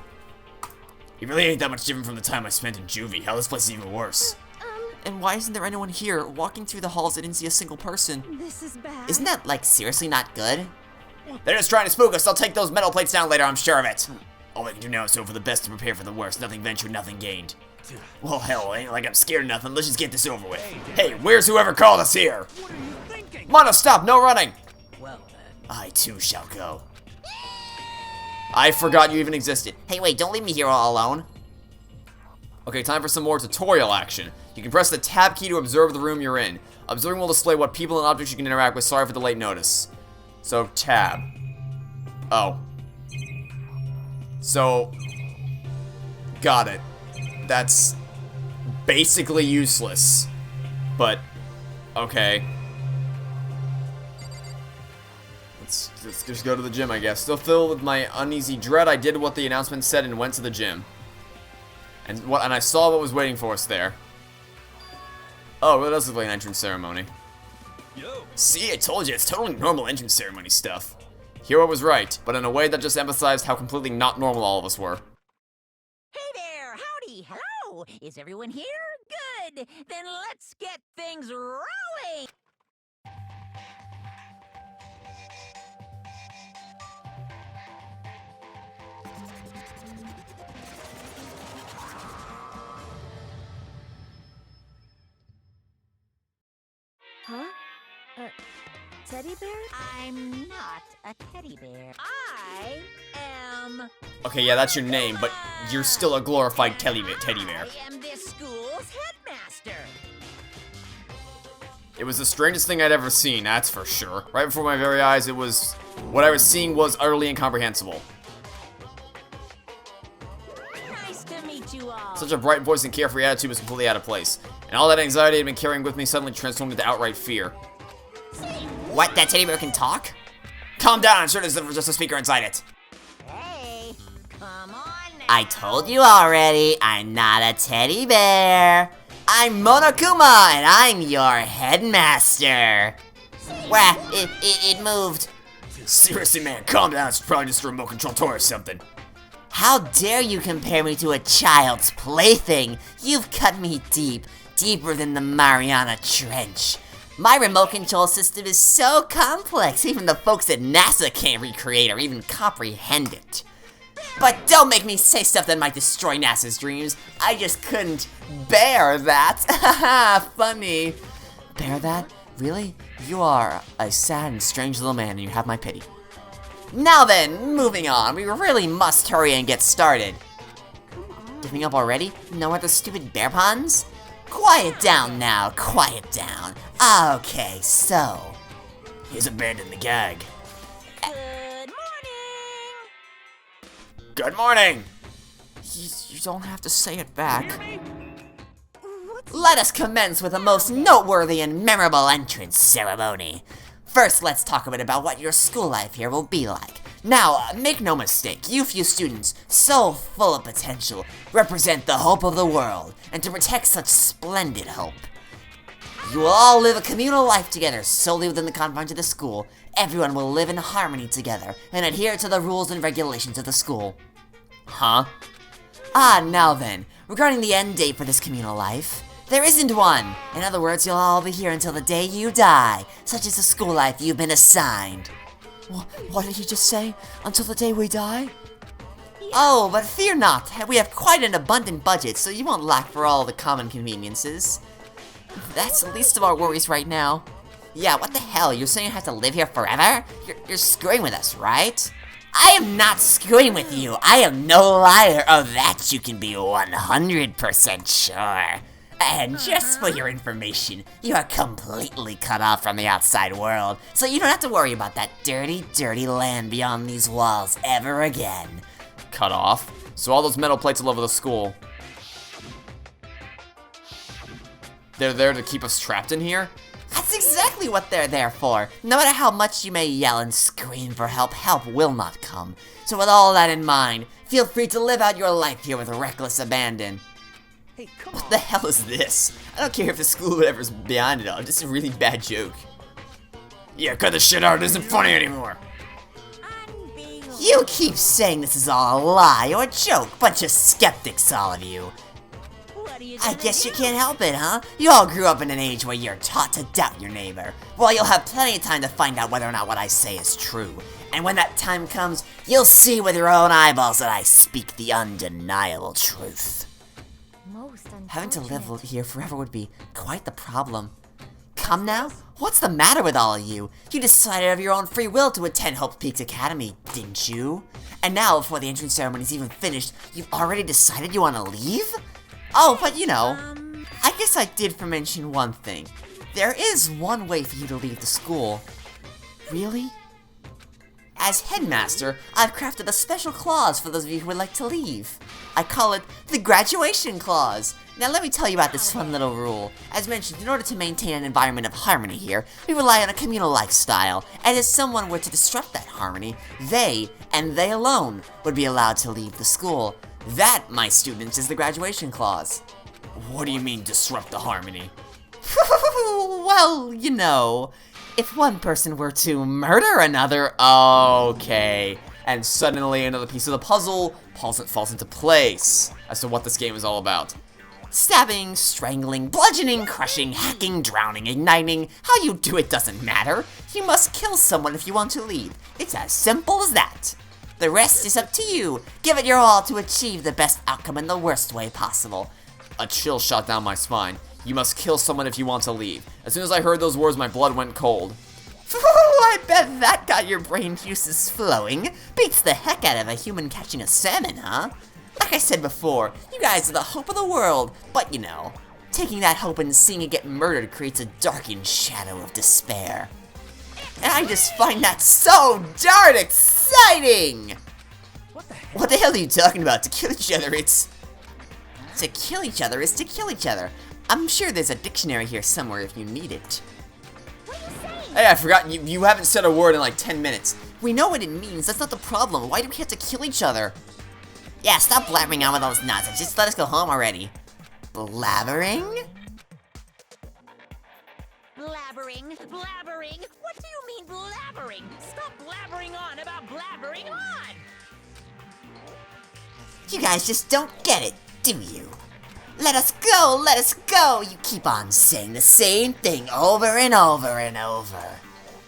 It really ain't that much different from the time I spent in juvie. Hell, this place is even worse. And why isn't there anyone here? Walking through the halls, I didn't see a single person. This is bad. Isn't that, like, seriously not good? They're just trying to spook us. They'll take those metal plates down later, I'm sure of it. All I can do now is hope for the best and prepare for the worst. Nothing ventured, nothing gained. Well, hell, ain't like I'm scared of nothing. Let's just get this over with. Hey, where's whoever called us here? What are you thinking? Mono, stop! No running! Well then. I too shall go. I forgot you even existed. Hey, wait, don't leave me here all alone. Okay, time for some more tutorial action. You can press the tab key to observe the room you're in. Observing will display what people and objects you can interact with. Sorry for the late notice. So, tab. Oh. So, got it. That's basically useless. But, okay. Let's just go to the gym, I guess. Still filled with my uneasy dread, I did what the announcement said and went to the gym. And I saw what was waiting for us there. Oh, well, that does look like an entrance ceremony. Yo. See, I told you, it's totally normal entrance ceremony stuff. Hero was right, but in a way that just emphasized how completely not normal all of us were. Hey there, howdy, hello. Is everyone here? Good. Then let's get things rolling. Huh? Teddy bear? I'm not a teddy bear. I am... Okay, yeah, that's your name, but you're still a glorified teddy bear. I am this school's headmaster. It was the strangest thing I'd ever seen, that's for sure. Right before my very eyes, what I was seeing was utterly incomprehensible. Nice to meet you all. Such a bright voice and carefree attitude was completely out of place. And all that anxiety I'd been carrying with me suddenly transformed into outright fear. What, that teddy bear can talk? Calm down, I'm sure there's just a speaker inside it. Hey, come on now. I told you already, I'm not a teddy bear. I'm Monokuma, and I'm your headmaster. Wah, it moved. Seriously, man, calm down. It's probably just a remote control toy or something. How dare you compare me to a child's plaything? You've cut me deep, deeper than the Mariana Trench. My remote control system is so complex, even the folks at NASA can't recreate or even comprehend it. But don't make me say stuff that might destroy NASA's dreams. I just couldn't bear that. Haha, funny. Bear that? Really? You are a sad and strange little man and you have my pity. Now then, moving on. We really must hurry and get started. Giving up already? No other stupid bear puns? Quiet down now, quiet down. Okay, so... He's abandoned the gag. Good morning. Good morning! You don't have to say it back. Let us commence with a most noteworthy and memorable entrance ceremony. First, let's talk a bit about what your school life here will be like. Now, make no mistake, you few students, so full of potential, represent the hope of the world, and to protect such splendid hope. You will all live a communal life together, solely within the confines of the school. Everyone will live in harmony together, and adhere to the rules and regulations of the school. Huh? Ah, now then, regarding the end date for this communal life, there isn't one. In other words, you'll all be here until the day you die, such is the school life you've been assigned. What did he just say? Until the day we die? Oh, but fear not. We have quite an abundant budget, so you won't lack for all the common conveniences. That's the least of our worries right now. Yeah, what the hell? You're saying I have to live here forever? You're screwing with us, right? I am not screwing with you. I am no liar. Of that you can be 100% sure. And just for your information, you are completely cut off from the outside world, so you don't have to worry about that dirty, dirty land beyond these walls ever again. Cut off? So all those metal plates all over the school, they're there to keep us trapped in here? That's exactly what they're there for. No matter how much you may yell and scream for help, help will not come. So with all that in mind, feel free to live out your life here with reckless abandon. Hey, come What on. the hell is this? I don't care if the school or whatever's behind it all. This is a really bad joke. Yeah, cut the shit out. It isn't funny anymore. You keep saying this is all a lie or a joke. Bunch of skeptics, all of you. I guess you can't help it, huh? You all grew up in an age where you're taught to doubt your neighbor. Well, you'll have plenty of time to find out whether or not what I say is true. And when that time comes, you'll see with your own eyeballs that I speak the undeniable truth. Having to live here forever would be quite the problem. Come now? What's the matter with all of you? You decided of your own free will to attend Hope Peaks Academy, didn't you? And now, before the entrance ceremony's even finished, you've already decided you want to leave? Oh, but you know, I guess I did mention one thing. There is one way for you to leave the school. Really? As headmaster, I've crafted a special clause for those of you who would like to leave. I call it the graduation clause. Now let me tell you about this fun little rule. As mentioned, in order to maintain an environment of harmony here, we rely on a communal lifestyle, and if someone were to disrupt that harmony, they, and they alone, would be allowed to leave the school. That, my students, is the graduation clause. What do you mean, disrupt the harmony? Well, you know, if one person were to murder another, okay. And suddenly another piece of the puzzle falls into place as to what this game is all about. Stabbing, strangling, bludgeoning, crushing, hacking, drowning, igniting, how you do it doesn't matter. You must kill someone if you want to leave. It's as simple as that. The rest is up to you. Give it your all to achieve the best outcome in the worst way possible. A chill shot down my spine. You must kill someone if you want to leave. As soon as I heard those words, my blood went cold. I bet that got your brain juices flowing. Beats the heck out of a human catching a salmon, huh? Like I said before, you guys are the hope of the world, but you know, taking that hope and seeing it get murdered creates a darkened shadow of despair. And I just find that so darn exciting! What the hell are you talking about? To kill each other, to kill each other is to kill each other. I'm sure there's a dictionary here somewhere if you need it. Hey, I forgot, you haven't said a word in like 10 minutes. We know what it means, that's not the problem. Why do we have to kill each other? Yeah, stop blabbering on with all this nonsense. Just let us go home already. Blabbering? Blabbering? Blabbering? What do you mean blabbering? Stop blabbering on about blabbering on! You guys just don't get it, do you? Let us go, let us go! You keep on saying the same thing over and over and over.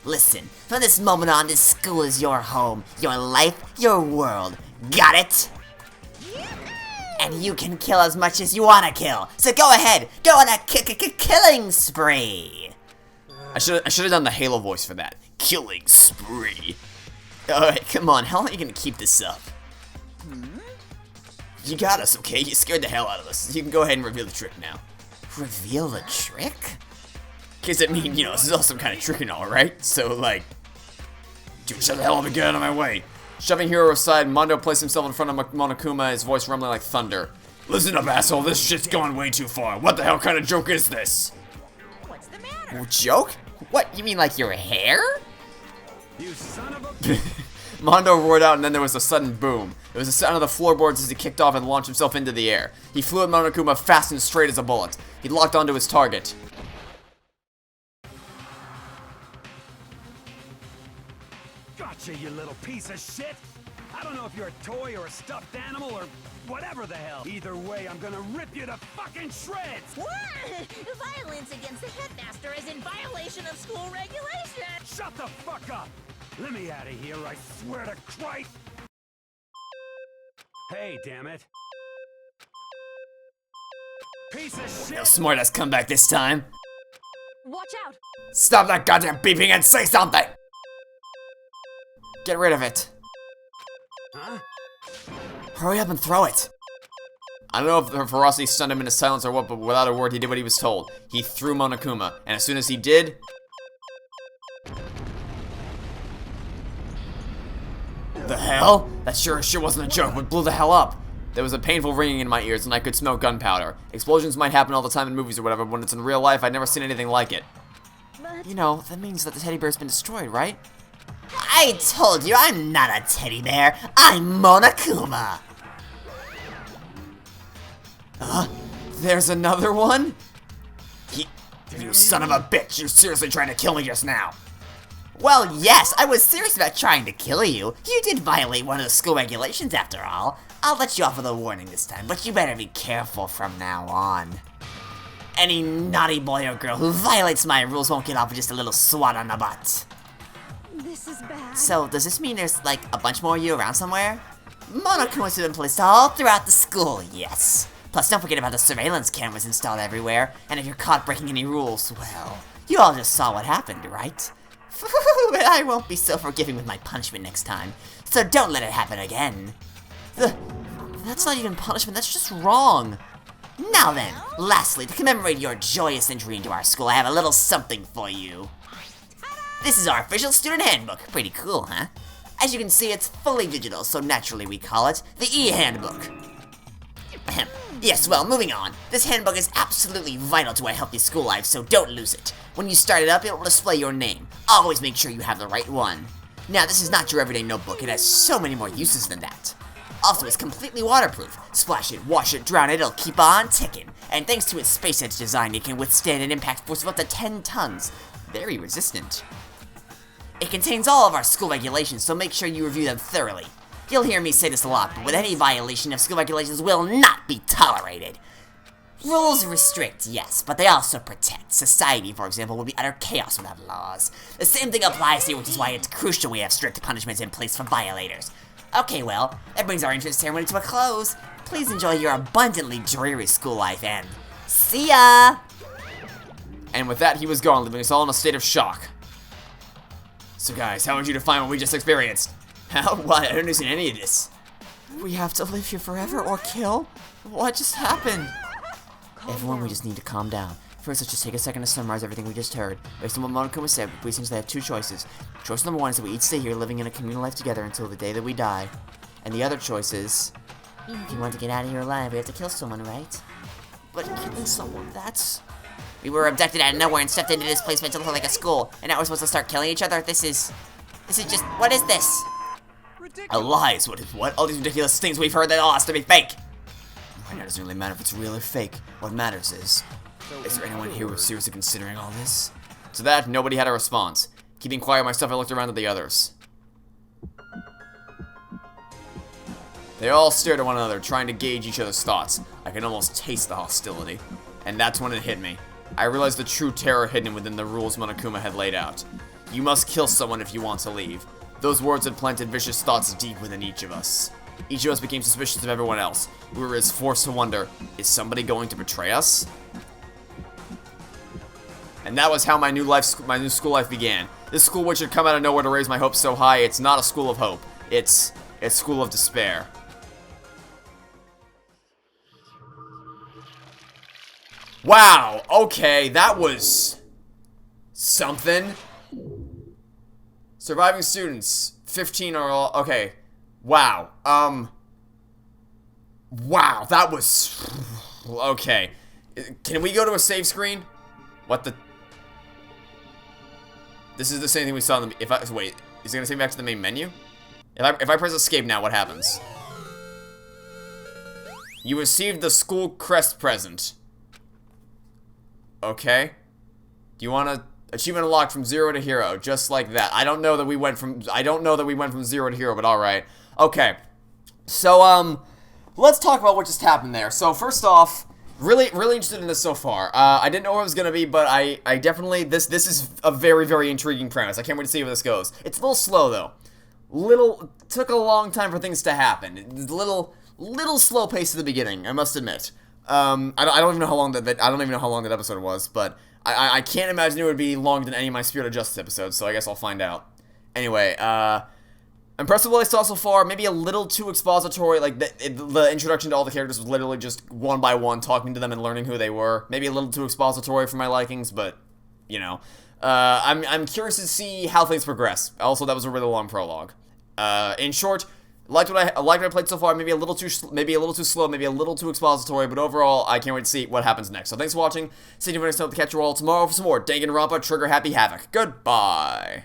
Listen, from this moment on, this school is your home, your life, your world. Got it? And you can kill as much as you want to kill. So go ahead, go on a killing spree. I should have done the Halo voice for that. Killing spree. Alright, come on, how long are you gonna keep this up? You got us, okay? You scared the hell out of us. You can go ahead and reveal the trick now. Reveal the trick? Because I mean, you know, this is all some kind of trick and all, right? So, like, dude, shut the hell up and get out of my way. Shoving Hero aside, Mondo placed himself in front of Monokuma, his voice rumbling like thunder. Listen up, asshole, this shit's going way too far. What the hell kind of joke is this? What's the matter? Joke? What, you mean like your hair? You son of a... Mondo roared out and then there was a sudden boom. It was the sound of the floorboards as he kicked off and launched himself into the air. He flew at Monokuma fast and straight as a bullet. He locked onto his target. Gotcha, you little piece of shit! I don't know if you're a toy or a stuffed animal or whatever the hell. Either way, I'm gonna rip you to fucking shreds! What? Violence against the headmaster is in violation of school regulations! Shut the fuck up! Let me out of here, I swear to Christ! Hey, damn it. Piece of shit! No smartass come back this time. Watch out! Stop that goddamn beeping and say something! Get rid of it. Huh? Hurry up and throw it. I don't know if the ferocity stunned him into silence or what, but without a word, he did what he was told. He threw Monokuma, and as soon as he did... The hell? That sure wasn't a joke, but blew the hell up. There was a painful ringing in my ears, and I could smell gunpowder. Explosions might happen all the time in movies or whatever, but when it's in real life, I'd never seen anything like it. But You know, that means that the teddy bear's been destroyed, right? I told you I'm not a teddy bear. I'm Monokuma. There's another one? You son of a bitch, you're seriously trying to kill me just now. Well, yes, I was serious about trying to kill you. You did violate one of the school regulations after all. I'll let you off with a warning this time, but you better be careful from now on. Any naughty boy or girl who violates my rules won't get off with just a little swat on the butt. this is bad. So, does this mean there's, like, a bunch more of you around somewhere? Monokumas have been placed all throughout the school, yes. Plus, don't forget about the surveillance cameras installed everywhere, and if you're caught breaking any rules, well, you all just saw what happened, right? But I won't be so forgiving with my punishment next time, so don't let it happen again. That's not even punishment, that's just wrong. Now then, lastly, to commemorate your joyous entry into our school, I have a little something for you. This is our official student handbook. Pretty cool, huh? As you can see, it's fully digital, so naturally we call it the e-handbook. Ahem. Yes, well, moving on. This handbook is absolutely vital to a healthy school life, so don't lose it. When you start it up, it will display your name. Always make sure you have the right one. Now, this is not your everyday notebook. It has so many more uses than that. Also, it's completely waterproof. Splash it, wash it, drown it, it'll keep on ticking. And thanks to its space edge design, it can withstand an impact force of up to 10 tons. Very resistant. It contains all of our school regulations, so make sure you review them thoroughly. You'll hear me say this a lot, but with any violation of school regulations will not be tolerated. Rules restrict, yes, but they also protect. Society, for example, would be utter chaos without laws. The same thing applies here, which is why it's crucial we have strict punishments in place for violators. Okay, well, that brings our entrance ceremony to a close. Please enjoy your abundantly dreary school life, and see ya! And with that, he was gone, leaving us all in a state of shock. So guys, how would you define what we just experienced? How? What? I don't understand any of this. We have to live here forever or kill? What just happened? Everyone, we just need to calm down. First, let's just take a second to summarize everything we just heard. Based on what Monokuma said, we seem to have two choices. Choice number one is that we each stay here living in a communal life together until the day that we die. And the other choice is... If you want to get out of here alive, we have to kill someone, right? But killing someone, that's... We were abducted out of nowhere and stepped into this place meant to look like a school, and now we're supposed to start killing each other? This is just... What is this? Lies, what? All these ridiculous things we've heard, that all has to be fake! Right now, it doesn't really matter if it's real or fake. What matters is there anyone here who's seriously considering all this? To that, nobody had a response. Keeping quiet myself, I looked around at the others. They all stared at one another, trying to gauge each other's thoughts. I could almost taste the hostility. And that's when it hit me. I realized the true terror hidden within the rules Monokuma had laid out. You must kill someone if you want to leave. Those words had planted vicious thoughts deep within each of us. Each of us became suspicious of everyone else. We were as forced to wonder, is somebody going to betray us? And that was how my new school life began. This school which had come out of nowhere to raise my hopes so high, it's not a school of hope. It's a school of despair. Wow, okay, that was something. Surviving students, 15 are all, okay. Wow, wow, that was, okay. Can we go to a save screen? What the? This is the same thing we saw in the, wait, is it gonna take me back to the main menu? If I press escape now, what happens? You received the school crest present. Okay. Do you wanna, achievement unlocked from 0 to hero, just like that. I don't know that we went from 0 to hero, but alright. Okay. So, let's talk about what just happened there. So, first off, really interested in this so far. I didn't know what it was gonna be, but I definitely, this is a very, very intriguing premise. I can't wait to see where this goes. It's a little slow, though. Took a long time for things to happen. Little slow pace at the beginning, I must admit. I don't even know how long that episode was, but I can't imagine it would be longer than any of my Spirit of Justice episodes, so I guess I'll find out. Anyway, impressed with what I saw so far, maybe a little too expository, like, the introduction to all the characters was literally just one by one, talking to them and learning who they were. Maybe a little too expository for my likings, but, you know. I'm curious to see how things progress. Also, that was a really long prologue. In short, I liked what I played so far. Maybe a little too slow, maybe a little too expository, but overall, I can't wait to see what happens next. So thanks for watching. See you next time to catch you all tomorrow for some more Danganronpa Trigger Happy Havoc. Goodbye.